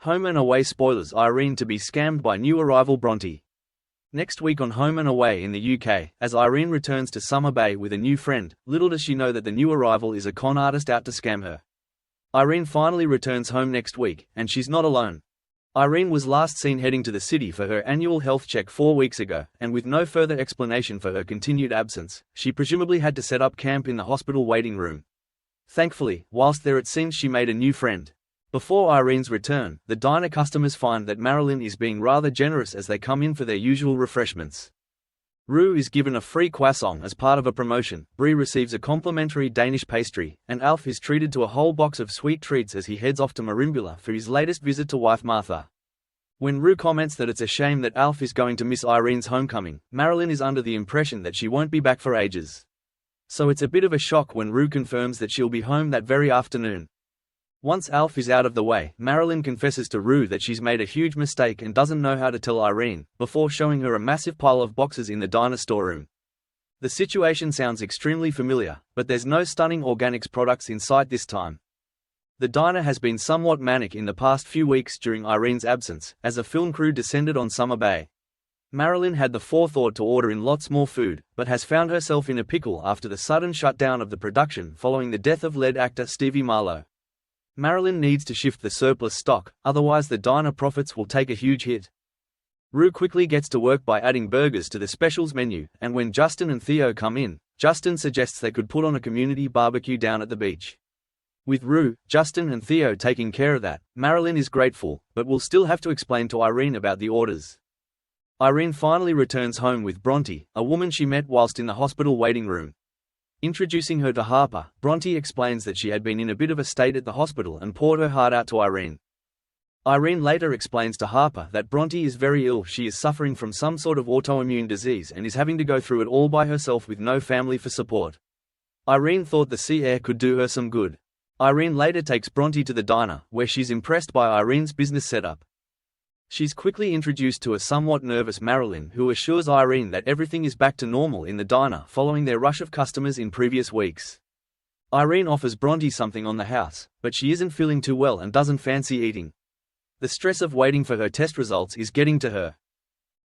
Home and Away spoilers: Irene to be scammed by new arrival Bronte. Next week on Home and Away in the UK, as Irene returns to Summer Bay with a new friend, little does she know that the new arrival is a con artist out to scam her. Irene finally returns home next week, and she's not alone. Irene was last seen heading to the city for her annual health check 4 weeks ago, and with no further explanation for her continued absence, she presumably had to set up camp in the hospital waiting room. Thankfully, whilst there it seems she made a new friend. Before Irene's return, the diner customers find that Marilyn is being rather generous as they come in for their usual refreshments. Rue is given a free croissant as part of a promotion, Brie receives a complimentary Danish pastry, and Alf is treated to a whole box of sweet treats as he heads off to Marimbula for his latest visit to wife Martha. When Rue comments that it's a shame that Alf is going to miss Irene's homecoming, Marilyn is under the impression that she won't be back for ages. So it's a bit of a shock when Rue confirms that she'll be home that very afternoon. Once Alf is out of the way, Marilyn confesses to Rue that she's made a huge mistake and doesn't know how to tell Irene, before showing her a massive pile of boxes in the diner storeroom. The situation sounds extremely familiar, but there's no stunning organics products in sight this time. The diner has been somewhat manic in the past few weeks during Irene's absence, as a film crew descended on Summer Bay. Marilyn had the forethought to order in lots more food, but has found herself in a pickle after the sudden shutdown of the production following the death of lead actor Stevie Marlowe. Marilyn needs to shift the surplus stock, otherwise the diner profits will take a huge hit. Rue quickly gets to work by adding burgers to the specials menu, and when Justin and Theo come in, Justin suggests they could put on a community barbecue down at the beach. With Rue, Justin and Theo taking care of that, Marilyn is grateful, but will still have to explain to Irene about the orders. Irene finally returns home with Bronte, a woman she met whilst in the hospital waiting room. Introducing her to Harper, Bronte explains that she had been in a bit of a state at the hospital and poured her heart out to Irene. Irene later explains to Harper that Bronte is very ill, she is suffering from some sort of autoimmune disease and is having to go through it all by herself with no family for support. Irene thought the sea air could do her some good. Irene later takes Bronte to the diner, where she's impressed by Irene's business setup. She's quickly introduced to a somewhat nervous Marilyn, who assures Irene that everything is back to normal in the diner following their rush of customers in previous weeks. Irene offers Bronte something on the house, but she isn't feeling too well and doesn't fancy eating. The stress of waiting for her test results is getting to her.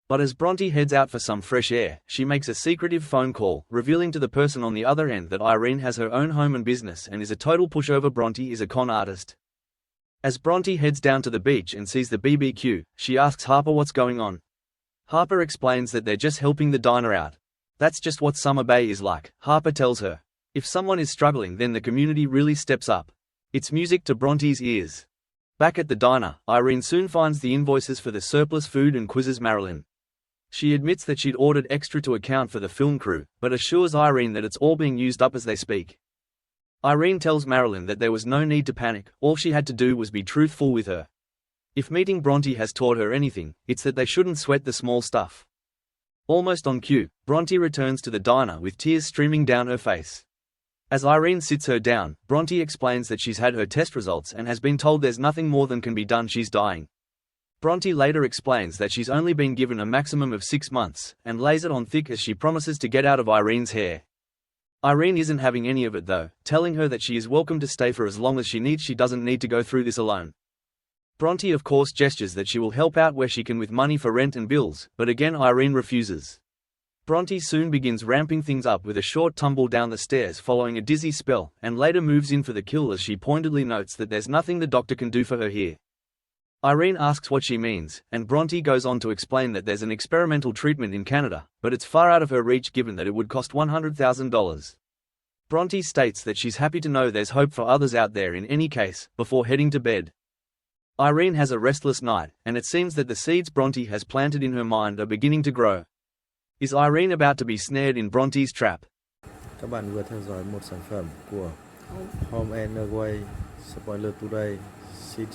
But as Bronte heads out for some fresh air, she makes a secretive phone call, revealing to the person on the other end that Irene has her own home and business and is a total pushover. Bronte is a con artist. As Bronte heads down to the beach and sees the BBQ, she asks Harper what's going on. Harper explains that they're just helping the diner out. That's just what Summer Bay is like, Harper tells her. If someone is struggling, then the community really steps up. It's music to Bronte's ears. Back at the diner, Irene soon finds the invoices for the surplus food and quizzes Marilyn. She admits that she'd ordered extra to account for the film crew, but assures Irene that it's all being used up as they speak. Irene tells Marilyn that there was no need to panic, all she had to do was be truthful with her. If meeting Bronte has taught her anything, it's that they shouldn't sweat the small stuff. Almost on cue, Bronte returns to the diner with tears streaming down her face. As Irene sits her down, Bronte explains that she's had her test results and has been told there's nothing more than can be done, she's dying. Bronte later explains that she's only been given a maximum of 6 months, and lays it on thick as she promises to get out of Irene's hair. Irene isn't having any of it though, telling her that she is welcome to stay for as long as she needs. She doesn't need to go through this alone. Bronte of course gestures that she will help out where she can with money for rent and bills, but again Irene refuses. Bronte soon begins ramping things up with a short tumble down the stairs following a dizzy spell, and later moves in for the kill as she pointedly notes that there's nothing the doctor can do for her here. Irene asks what she means, and Bronte goes on to explain that there's an experimental treatment in Canada, but it's far out of her reach given that it would cost $100,000. Bronte states that she's happy to know there's hope for others out there in any case, before heading to bed. Irene has a restless night, and it seems that the seeds Bronte has planted in her mind are beginning to grow. Is Irene about to be snared in Bronte's trap? Các bạn vừa theo dõi một sản phẩm của Home and Away Spoiler Today. Xin chào.